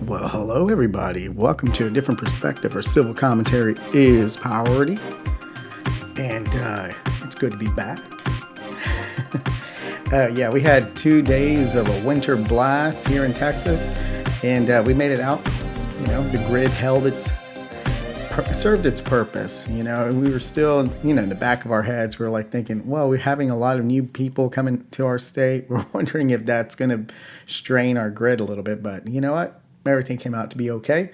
Well, hello everybody. Welcome to a different perspective. Our civil commentary is priority, and it's good to be back. We had 2 days of a winter blast here in Texas, and we made it out. The grid it served its purpose. And we were still, in the back of our heads, we were like thinking, well, we're having a lot of new people coming to our state. We're wondering if that's going to strain our grid a little bit, but you know what? Everything came out to be okay.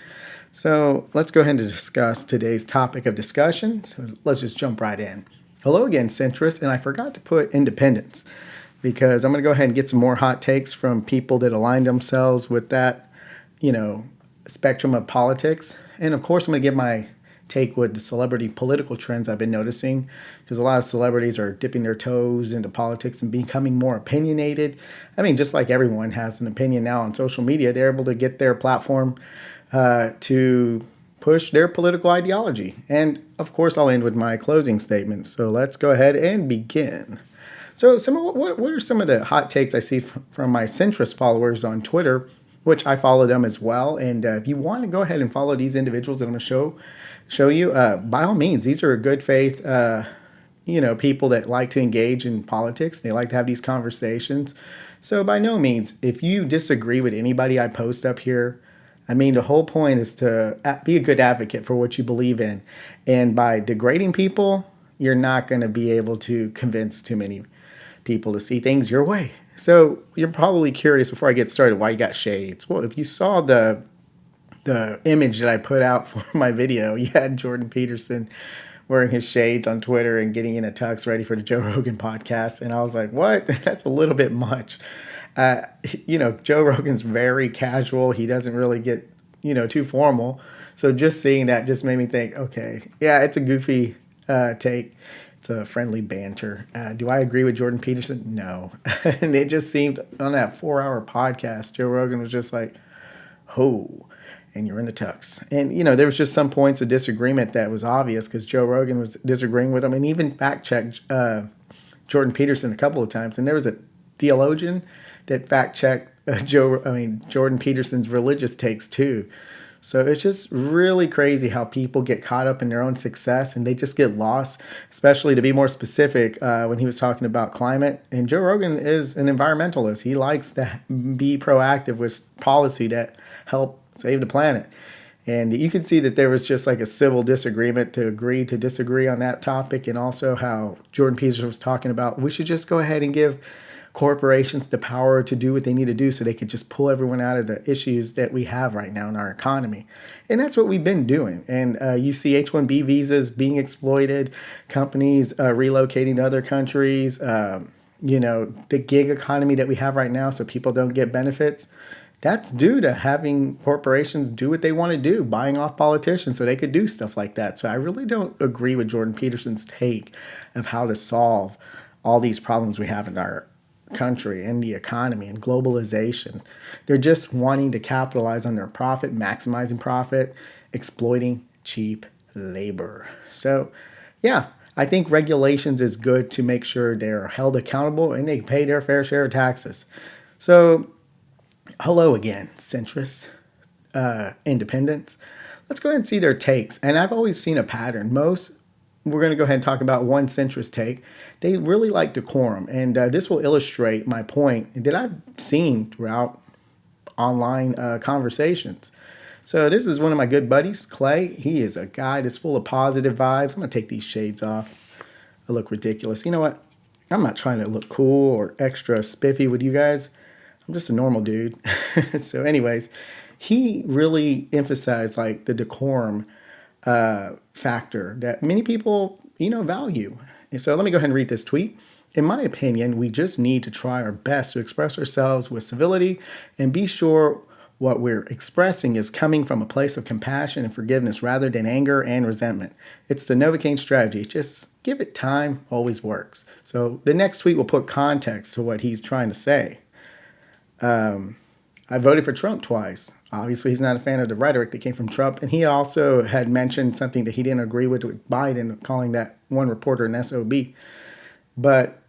So let's go ahead and discuss today's topic of discussion. So let's just jump right in. Hello again, Centrist. And I forgot to put independents because I'm going to go ahead and get some more hot takes from people that align themselves with that, spectrum of politics. And of course, I'm going to give my take with the celebrity political trends I've been noticing, because a lot of celebrities are dipping their toes into politics and becoming more opinionated. I mean, just like everyone has an opinion now on social media, they're able to get their platform to push their political ideology. And of course, I'll end with my closing statements. So let's go ahead and begin. So what are some of the hot takes I see from my centrist followers on Twitter, which I follow them as well. And if you want to go ahead and follow these individuals that I'm going to show you, by all means, these are good faith, people that like to engage in politics. They like to have these conversations. So by no means, if you disagree with anybody I post up here, I mean, the whole point is to be a good advocate for what you believe in. And by degrading people, you're not going to be able to convince too many people to see things your way. So you're probably curious before I get started why you got shades. Well, if you saw the image that I put out for my video, you had Jordan Peterson wearing his shades on Twitter and getting in a tux ready for the Joe Rogan podcast. And I was like, what? That's a little bit much. Joe Rogan's very casual. He doesn't really get, too formal. So just seeing that just made me think, okay, yeah, it's a goofy take. It's a friendly banter. Do I agree with Jordan Peterson? No. And it just seemed on that 4-hour podcast, Joe Rogan was just like, ho, and you're in the tux. And, there was just some points of disagreement that was obvious because Joe Rogan was disagreeing with him and even fact-checked Jordan Peterson a couple of times. And there was a theologian that fact-checked Jordan Peterson's religious takes too. So it's just really crazy how people get caught up in their own success and they just get lost, especially to be more specific when he was talking about climate. And Joe Rogan is an environmentalist. He likes to be proactive with policy that help save the planet. And you can see that there was just like a civil disagreement to agree to disagree on that topic. And also how Jordan Peterson was talking about we should just go ahead and give corporations the power to do what they need to do so they could just pull everyone out of the issues that we have right now in our economy. And that's what we've been doing. And you see H-1B visas being exploited, companies relocating to other countries, the gig economy that we have right now so people don't get benefits. That's due to having corporations do what they want to do, buying off politicians so they could do stuff like that. So I really don't agree with Jordan Peterson's take of how to solve all these problems we have in our country and the economy and globalization. They're just wanting to capitalize on their profit, maximizing profit, exploiting cheap labor. So, yeah, I think regulations is good to make sure they're held accountable and they pay their fair share of taxes. So, hello again, centrists, independents. Let's go ahead and see their takes. And I've always seen a pattern. We're going to go ahead and talk about one centrist take. They really like decorum. And this will illustrate my point that I've seen throughout online conversations. So this is one of my good buddies, Clay. He is a guy that's full of positive vibes. I'm going to take these shades off. I look ridiculous. You know what? I'm not trying to look cool or extra spiffy with you guys. I'm just a normal dude. So anyways, he really emphasized like the decorum factor that many people, value. And so let me go ahead and read this tweet. In my opinion, we just need to try our best to express ourselves with civility and be sure what we're expressing is coming from a place of compassion and forgiveness rather than anger and resentment. It's the Novocaine strategy. Just give it time, always works. So the next tweet will put context to what he's trying to say. I voted for Trump twice. Obviously, he's not a fan of the rhetoric that came from Trump. And he also had mentioned something that he didn't agree with Biden, calling that one reporter an SOB. But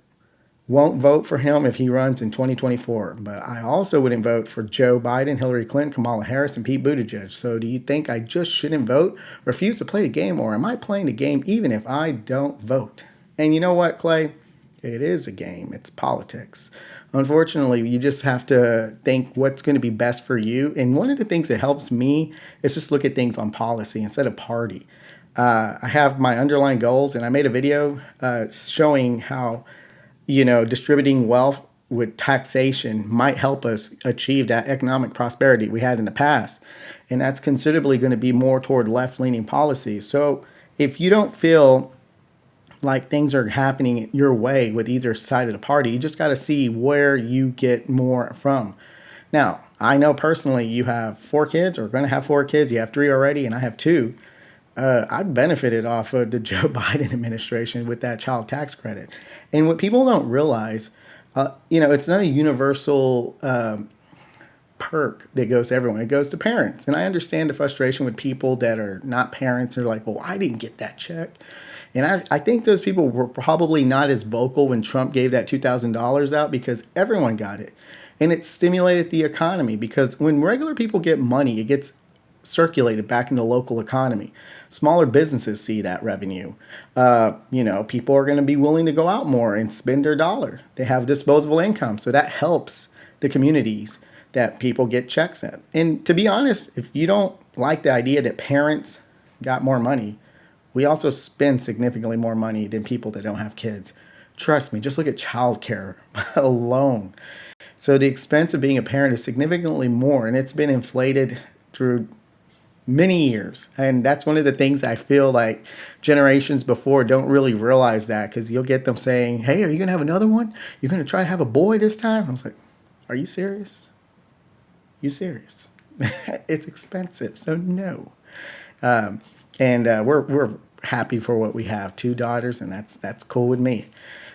Won't vote for him if he runs in 2024. But I also wouldn't vote for Joe Biden, Hillary Clinton, Kamala Harris, and Pete Buttigieg. So do you think I just shouldn't vote, refuse to play the game, or am I playing the game even if I don't vote? And you know what, Clay? It is a game. It's politics. Unfortunately, you just have to think what's going to be best for you. And one of the things that helps me is just look at things on policy instead of party. I have my underlying goals, and I made a video showing how distributing wealth with taxation might help us achieve that economic prosperity we had in the past. And that's considerably going to be more toward left leaning policies. So if you don't feel like things are happening your way with either side of the party, you just got to see where you get more from. Now, I know personally you have 4 kids or going to have 4 kids. You have 3 already, and I have 2. I benefited off of the Joe Biden administration with that child tax credit. And what people don't realize, it's not a universal perk that goes to everyone. It goes to parents. And I understand the frustration with people that are not parents. They're like, well, I didn't get that check. And I think those people were probably not as vocal when Trump gave that $2,000 out because everyone got it. And it stimulated the economy because when regular people get money, it gets circulated back in the local economy. Smaller businesses see that revenue. People are going to be willing to go out more and spend their dollar. They have disposable income. So that helps the communities that people get checks at. And to be honest, if you don't like the idea that parents got more money, we also spend significantly more money than people that don't have kids. Trust me, just look at childcare alone. So the expense of being a parent is significantly more, and it's been inflated through many years. And that's one of the things I feel like generations before don't really realize that, because you'll get them saying, hey, are you going to have another one? You're going to try to have a boy this time? I was like, are you serious? You serious? It's expensive, so no. We're happy for what we have, 2 daughters, and that's cool with me.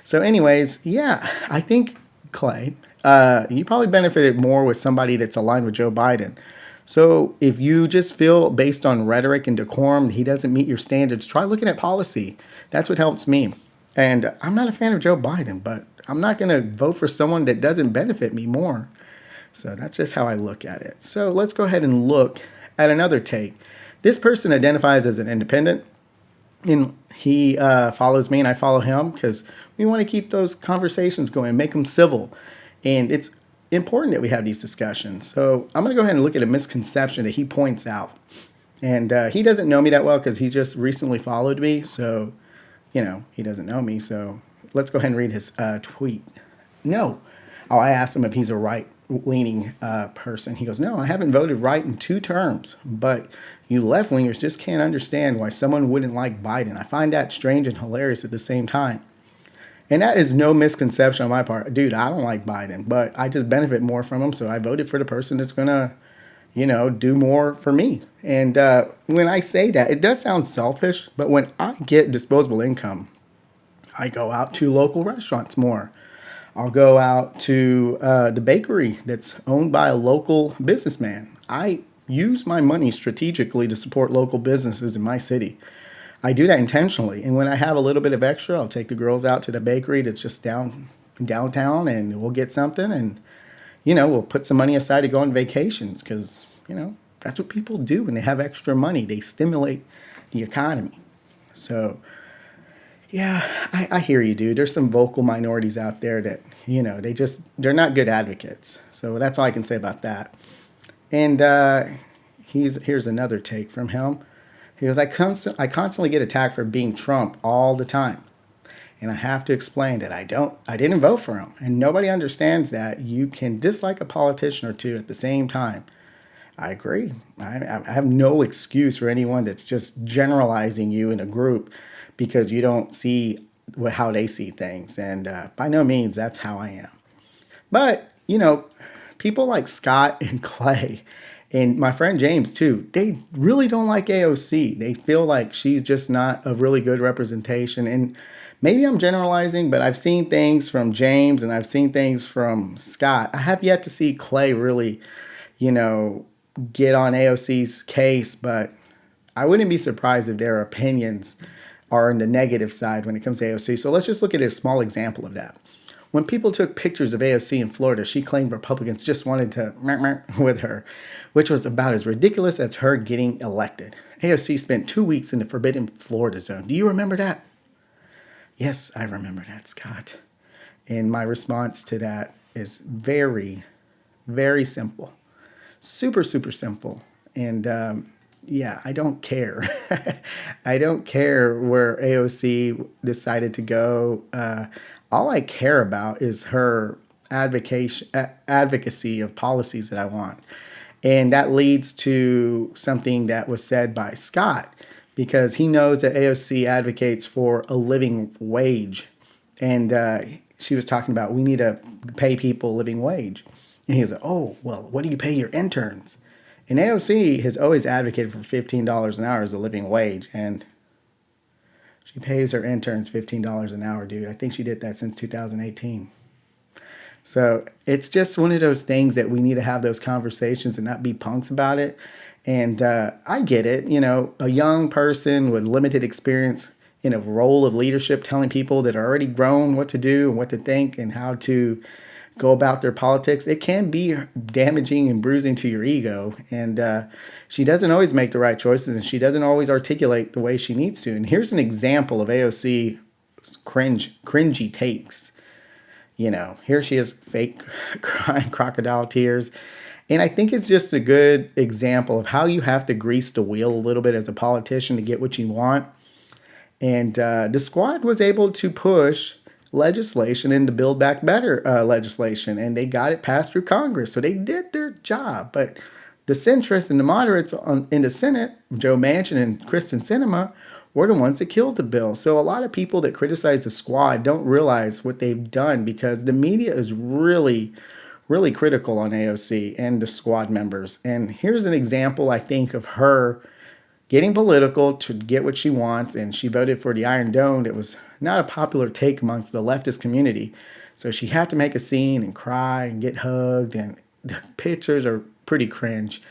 So anyways, yeah, I think, Clay, you probably benefited more with somebody that's aligned with Joe Biden. So if you just feel based on rhetoric and decorum he doesn't meet your standards, try looking at policy. That's what helps me. And I'm not a fan of Joe Biden, but I'm not going to vote for someone that doesn't benefit me more. So that's just how I look at it. So let's go ahead and look at another take. This person identifies as an independent, and he follows me and I follow him because we want to keep those conversations going, make them civil. And it's important that we have these discussions. So I'm going to go ahead and look at a misconception that he points out. And he doesn't know me that well because he just recently followed me. So, he doesn't know me. So let's go ahead and read his tweet. No. Oh, I asked him if he's a right-leaning person. He goes, no, I haven't voted right in 2 terms. But you left-wingers just can't understand why someone wouldn't like Biden. I find that strange and hilarious at the same time. And that is no misconception on my part. Dude, I don't like Biden, but I just benefit more from him. So I voted for the person that's going to, do more for me. And when I say that, it does sound selfish, but when I get disposable income, I go out to local restaurants more. I'll go out to the bakery that's owned by a local businessman. I use my money strategically to support local businesses in my city. I do that intentionally. And when I have a little bit of extra, I'll take the girls out to the bakery that's just downtown and we'll get something and, we'll put some money aside to go on vacations because, that's what people do when they have extra money. They stimulate the economy. So, yeah, I hear you, dude. There's some vocal minorities out there that, they're not good advocates. So that's all I can say about that. And here's another take from him. He goes, I constantly get attacked for being Trump all the time. And I have to explain that I didn't vote for him. And nobody understands that you can dislike a politician or two at the same time. I agree. I have no excuse for anyone that's just generalizing you in a group because you don't see how they see things. And by no means, that's how I am. But, people like Scott and Clay, and my friend James, too, they really don't like AOC. They feel like she's just not a really good representation. And maybe I'm generalizing, but I've seen things from James and I've seen things from Scott. I have yet to see Clay really, get on AOC's case, but I wouldn't be surprised if their opinions are on the negative side when it comes to AOC. So let's just look at a small example of that. When people took pictures of AOC in Florida, she claimed Republicans just wanted to meh, meh with her, which was about as ridiculous as her getting elected. AOC spent 2 weeks in the forbidden Florida zone. Do you remember that? Yes, I remember that, Scott. And my response to that is very, very simple. Super, super simple. And yeah, I don't care. I don't care where AOC decided to go. All I care about is her advocacy of policies that I want. And that leads to something that was said by Scott, because he knows that AOC advocates for a living wage. And she was talking about we need to pay people a living wage. And he was like, oh, well, what do you pay your interns? And AOC has always advocated for $15 an hour as a living wage. And she pays her interns $15 an hour, dude. I think she did that since 2018. So it's just one of those things that we need to have those conversations and not be punks about it. And I get it. You know, a young person with limited experience in a role of leadership telling people that are already grown what to do and what to think and how to go about their politics, it can be damaging and bruising to your ego. And she doesn't always make the right choices, and she doesn't always articulate the way she needs to. And here's an example of AOC cringy takes. You know, here she is fake crying crocodile tears. And I think it's just a good example of how you have to grease the wheel a little bit as a politician to get what you want. And the squad was able to push legislation and the Build Back Better legislation, and they got it passed through Congress. So they did their job. But the centrists and the moderates in the Senate, Joe Manchin and Kristen Sinema, were the ones that killed the bill. So a lot of people that criticize the squad don't realize what they've done, because the media is really, really critical on AOC and the squad members. And here's an example, I think, of her getting political to get what she wants. And she voted for the Iron Dome. It was not a popular take amongst the leftist community. So she had to make a scene and cry and get hugged. And the pictures are pretty cringe.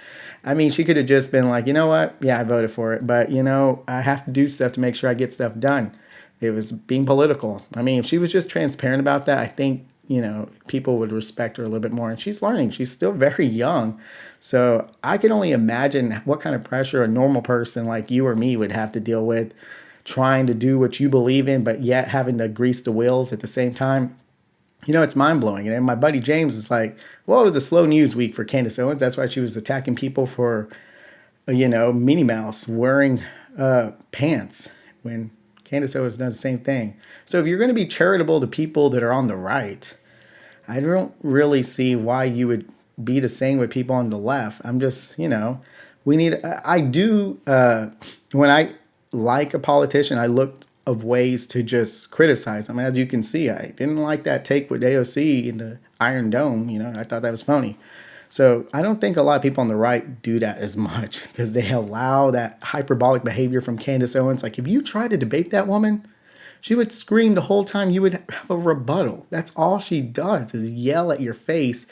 I mean, she could have just been like, you know what? Yeah, I voted for it. But, you know, I have to do stuff to make sure I get stuff done. It was being political. I mean, if she was just transparent about that, I think, you know, people would respect her a little bit more. And she's learning. She's still very young. So I can only imagine what kind of pressure a normal person like you or me would have to deal with, trying to do what you believe in, but yet having to grease the wheels at the same time. You know, it's mind-blowing. And my buddy James is like, well, it was a slow news week for Candace Owens. That's why she was attacking people for, you know, Minnie Mouse wearing pants when Candace Owens does the same thing. So if you're going to be charitable to people that are on the right, I don't really see why you would be the same with people on the left. I'm just, you know, I do, when I like a politician, I look of ways to just criticize them. As you can see, I didn't like that take with AOC in the Iron Dome. You know, I thought that was phony. So I don't think a lot of people on the right do that as much, because they allow that hyperbolic behavior from Candace Owens. Like, if you try to debate that woman, she would scream the whole time. You would have a rebuttal. That's all she does, is yell at your face.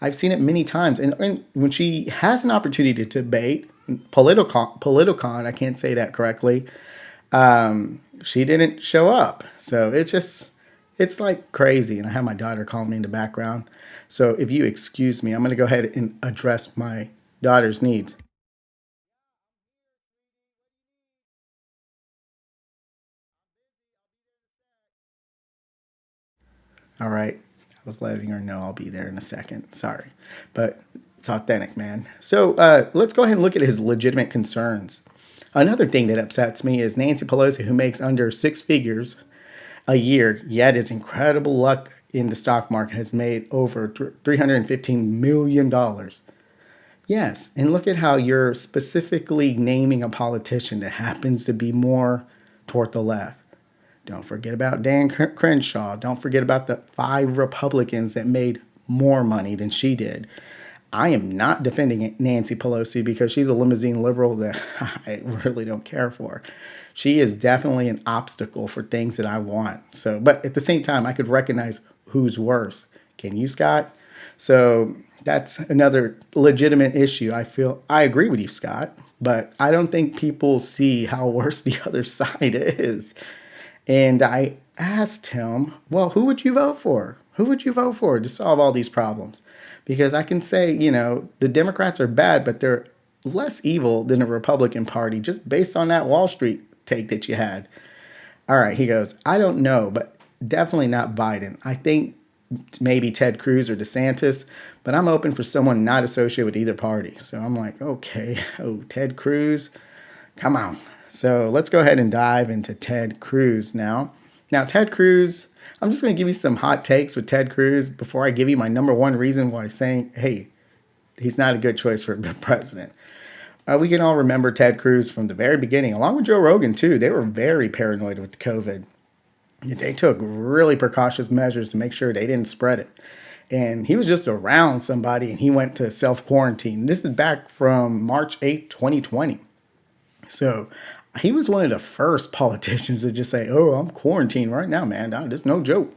I've seen it many times. And when she has an opportunity to debate, politicon, I can't say that correctly, she didn't show up. So it's like crazy. And I have my daughter calling me in the background. So if you excuse me, I'm going to go ahead and address my daughter's needs. All right. I was letting her know I'll be there in a second. Sorry. But it's authentic, man. So let's go ahead and look at his legitimate concerns. Another thing that upsets me is Nancy Pelosi, who makes under six figures a year, yet his incredible luck in the stock market has made over $315 million. Yes, and look at how you're specifically naming a politician that happens to be more toward the left. Don't forget about Dan Crenshaw. Don't forget about the 5 Republicans that made more money than she did. I am not defending Nancy Pelosi because she's a limousine liberal that I really don't care for. She is definitely an obstacle for things that I want. So, but at the same time, I could recognize who's worse. Can you, Scott? So that's another legitimate issue. I agree with you, Scott, but I don't think people see how worse the other side is. And I asked him, well, who would you vote for? Who would you vote for to solve all these problems? Because I can say, the Democrats are bad, but they're less evil than the Republican Party just based on that Wall Street take that you had. All right, he goes, I don't know, but definitely not Biden. I think maybe Ted Cruz or DeSantis, but I'm open for someone not associated with either party. So I'm like, okay, oh, Ted Cruz, come on. So let's go ahead and dive into Ted Cruz now. Now, Ted Cruz, I'm just going to give you some hot takes with Ted Cruz before I give you my number one reason why saying, hey, he's not a good choice for president. We can all remember Ted Cruz from the very beginning, along with Joe Rogan, too. They were very paranoid with COVID. They took really precautious measures to make sure they didn't spread it. And he was just around somebody and he went to self-quarantine. This is back from March 8th, 2020. So he was one of the first politicians to just say, oh, I'm quarantined right now, man. That's no joke.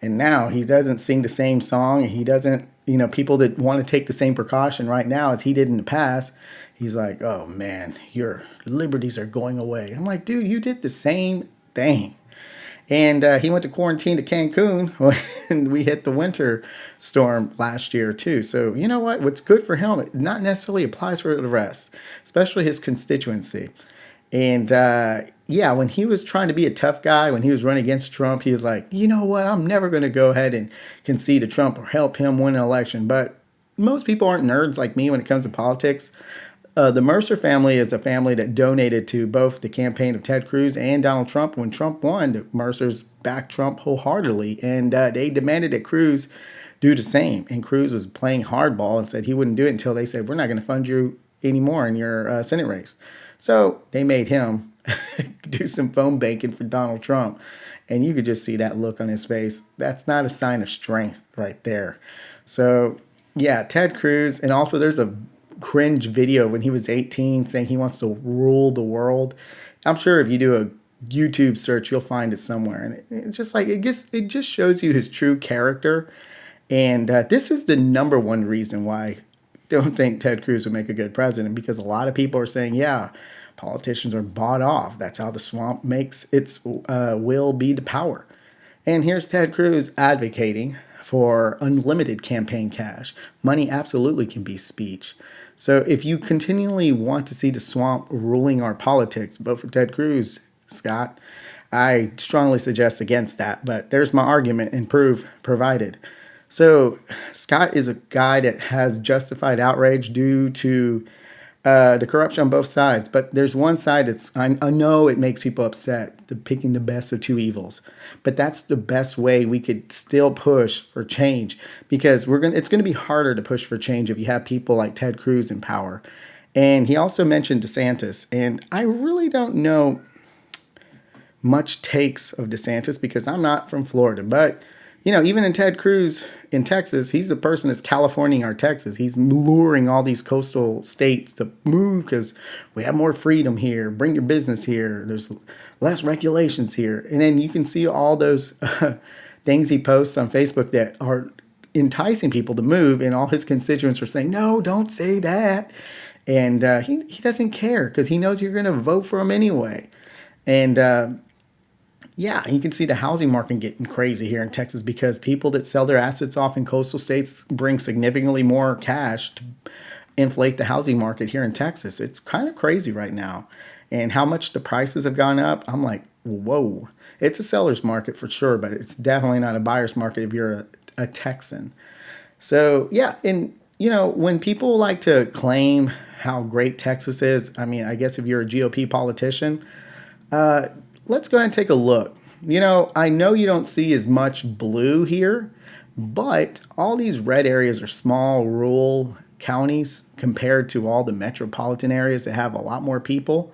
And now he doesn't sing the same song. He doesn't, people that want to take the same precaution right now as he did in the past. He's like, oh, man, your liberties are going away. I'm like, dude, you did the same thing. And he went to quarantine to Cancun when we hit the winter storm last year, too. So, you know what? What's good for him, it not necessarily applies for the rest, especially his constituency. And when he was trying to be a tough guy, when he was running against Trump, he was like, you know what? I'm never going to go ahead and concede to Trump or help him win an election. But most people aren't nerds like me when it comes to politics. The Mercer family is a family that donated to both the campaign of Ted Cruz and Donald Trump. When Trump won, the Mercers backed Trump wholeheartedly, and they demanded that Cruz do the same. And Cruz was playing hardball and said he wouldn't do it until they said, we're not going to fund you anymore in your Senate race. So they made him do some phone banking for Donald Trump. And you could just see that look on his face. That's not a sign of strength right there. So, yeah, Ted Cruz. And also there's a cringe video when he was 18 saying he wants to rule the world. I'm sure if you do a YouTube search, you'll find it somewhere. And it's just like, it just shows you his true character. And this is the number one reason why I don't think Ted Cruz would make a good president, because a lot of people are saying, yeah, politicians are bought off. That's how the swamp makes its will be to power. And here's Ted Cruz advocating for unlimited campaign cash. Money absolutely can be speech. So if you continually want to see the swamp ruling our politics, vote for Ted Cruz, Scott. I strongly suggest against that, but there's my argument and proof provided. So Scott is a guy that has justified outrage due to the corruption on both sides. But there's one side that's, I know it makes people upset, the picking the best of two evils. But that's the best way we could still push for change, because it's going to be harder to push for change if you have people like Ted Cruz in power. And he also mentioned DeSantis. And I really don't know much takes of DeSantis because I'm not from Florida. But, even in Ted Cruz in Texas, he's the person that's Californiaing our Texas. He's luring all these coastal states to move because we have more freedom here. Bring your business here. There's less regulations here. And then you can see all those things he posts on Facebook that are enticing people to move. And all his constituents are saying, no, don't say that. And he doesn't care because he knows you're going to vote for him anyway. And you can see the housing market getting crazy here in Texas because people that sell their assets off in coastal states bring significantly more cash to inflate the housing market here in Texas. It's kind of crazy right now. And how much the prices have gone up, I'm like, whoa. It's a seller's market for sure, but it's definitely not a buyer's market if you're a Texan. So, and, when people like to claim how great Texas is, I mean, I guess if you're a GOP politician, let's go ahead and take a look. I know you don't see as much blue here, but all these red areas are small rural counties compared to all the metropolitan areas that have a lot more people.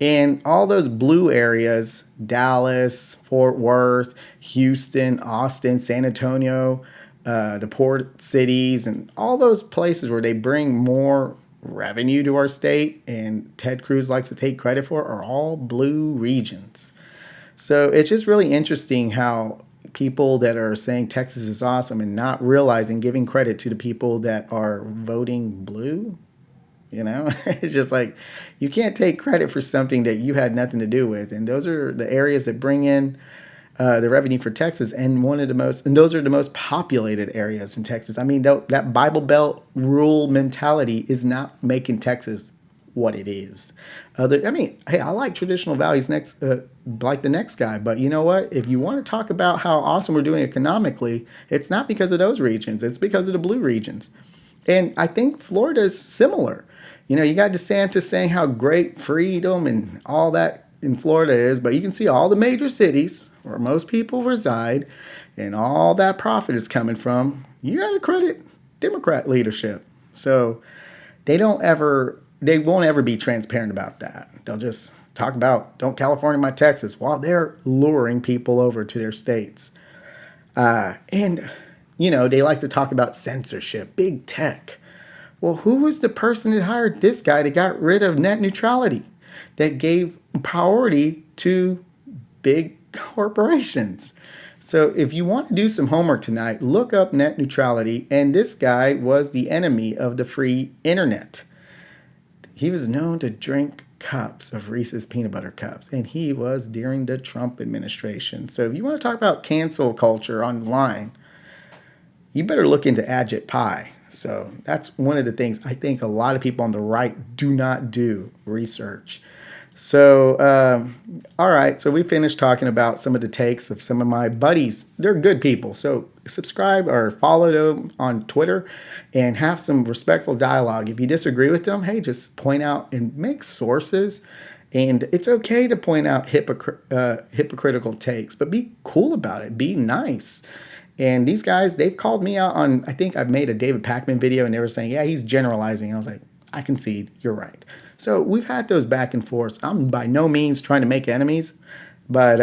And all those blue areas, Dallas, Fort Worth, Houston, Austin, San Antonio, the port cities, and all those places where they bring more revenue to our state and Ted Cruz likes to take credit for, are all blue regions. So it's just really interesting how people that are saying Texas is awesome and not realizing, giving credit to the people that are voting blue. It's just like, you can't take credit for something that you had nothing to do with. And those are the areas that bring in the revenue for Texas, and and those are the most populated areas in Texas. I mean, that Bible Belt rural mentality is not making Texas what it is. I mean, hey, I like traditional values like the next guy, but you know what? If you want to talk about how awesome we're doing economically, it's not because of those regions. It's because of the blue regions. And I think Florida is similar. You got DeSantis saying how great freedom and all that in Florida is, but you can see all the major cities where most people reside and all that profit is coming from. You got to credit Democrat leadership. So they won't ever be transparent about that. They'll just talk about, don't California my Texas, while they're luring people over to their states. And they like to talk about censorship, big tech. Well, who was the person that hired this guy that got rid of net neutrality, that gave priority to big corporations? So if you want to do some homework tonight, look up net neutrality. And this guy was the enemy of the free internet. He was known to drink cups of Reese's peanut butter cups, and he was during the Trump administration. So if you want to talk about cancel culture online, you better look into Agit Pie. So that's one of the things I think a lot of people on the right do not do research. So, all right. So we finished talking about some of the takes of some of my buddies. They're good people. So subscribe or follow them on Twitter and have some respectful dialogue. If you disagree with them, hey, just point out and make sources. And it's okay to point out hypocritical takes, but be cool about it. Be nice. And these guys, they've called me out on, I think I've made a David Pakman video, and they were saying, yeah, he's generalizing. And I was like, I concede, you're right. So we've had those back and forths. I'm by no means trying to make enemies, but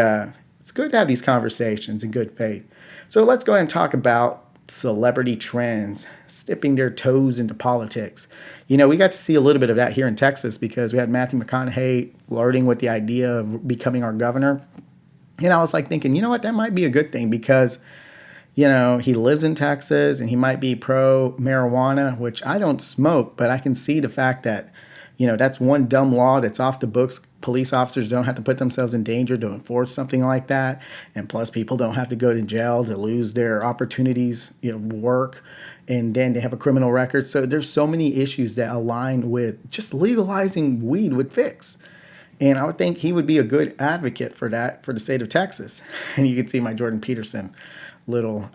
it's good to have these conversations in good faith. So let's go ahead and talk about celebrity trends, dipping their toes into politics. We got to see a little bit of that here in Texas because we had Matthew McConaughey flirting with the idea of becoming our governor. And I was like thinking, you know what, that might be a good thing because he lives in Texas and he might be pro marijuana, which I don't smoke, but I can see the fact that, that's one dumb law that's off the books. Police officers don't have to put themselves in danger to enforce something like that. And plus people don't have to go to jail to lose their opportunities, work. And then they have a criminal record. So there's so many issues that align with just legalizing weed would fix. And I would think he would be a good advocate for that for the state of Texas. And you can see my Jordan Peterson little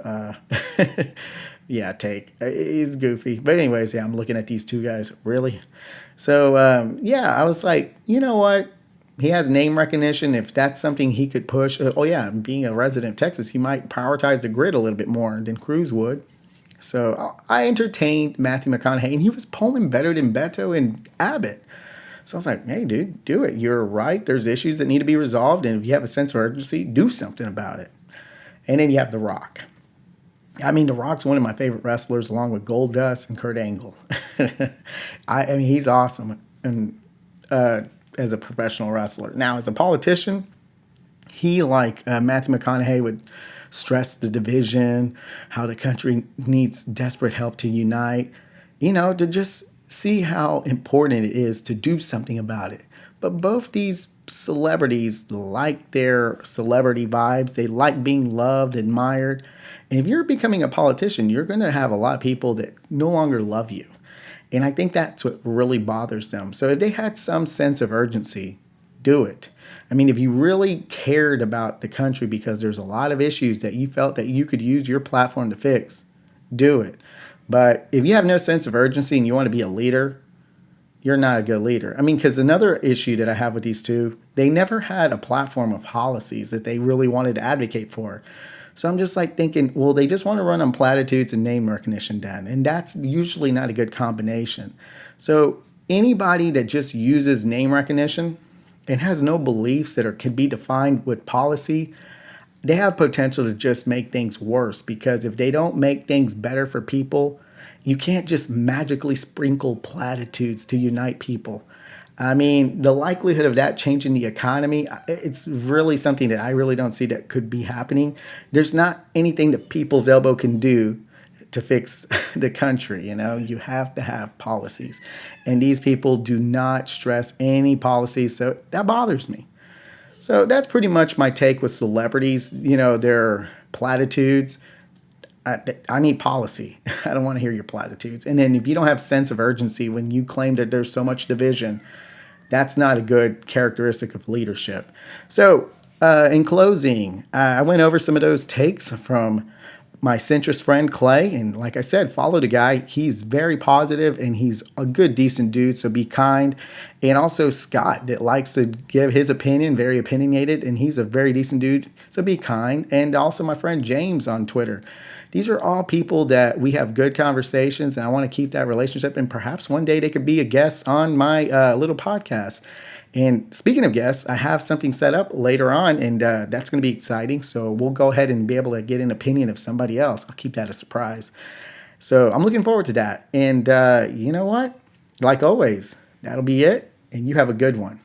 take. He's goofy, but anyways, I'm looking at these two guys. Really? So I was like, you know what, he has name recognition. If that's something he could push, being a resident of Texas, he might prioritize the grid a little bit more than Cruz would. So I entertained Matthew McConaughey, and he was polling better than Beto and Abbott. So I was like, hey dude, do it. You're right, there's issues that need to be resolved, and if you have a sense of urgency, do something about it. And then you have The Rock. I mean, The Rock's one of my favorite wrestlers, along with Goldust and Kurt Angle. I mean, he's awesome and as a professional wrestler. Now, as a politician, he, like Matthew McConaughey, would stress the division, how the country needs desperate help to unite, to just see how important it is to do something about it. But both these celebrities like their celebrity vibes. They like being loved, admired. And if you're becoming a politician, you're going to have a lot of people that no longer love you. And I think that's what really bothers them. So if they had some sense of urgency, do it. I mean, if you really cared about the country because there's a lot of issues that you felt that you could use your platform to fix, do it. But if you have no sense of urgency and you want to be a leader, you're not a good leader. I mean, because another issue that I have with these two, they never had a platform of policies that they really wanted to advocate for. So I'm just like thinking, well, they just want to run on platitudes and name recognition then. And that's usually not a good combination. So anybody that just uses name recognition and has no beliefs that can be defined with policy, they have potential to just make things worse, because if they don't make things better for people, you can't just magically sprinkle platitudes to unite people. I mean, the likelihood of that changing the economy, it's really something that I really don't see that could be happening. There's not anything that people's elbow can do to fix the country. You have to have policies. And these people do not stress any policies. So that bothers me. So that's pretty much my take with celebrities. Their platitudes. I need policy. I don't want to hear your platitudes. And then if you don't have sense of urgency when you claim that there's so much division, that's not a good characteristic of leadership. So, in closing, I went over some of those takes from my centrist friend Clay. And like I said, follow the guy. He's very positive and he's a good, decent dude. So be kind. And also Scott that likes to give his opinion, very opinionated. And he's a very decent dude. So be kind. And also my friend James on Twitter. These are all people that we have good conversations, and I want to keep that relationship. And perhaps one day they could be a guest on my little podcast. And speaking of guests, I have something set up later on, and that's going to be exciting. So we'll go ahead and be able to get an opinion of somebody else. I'll keep that a surprise. So I'm looking forward to that. And you know what? Like always, that'll be it. And you have a good one.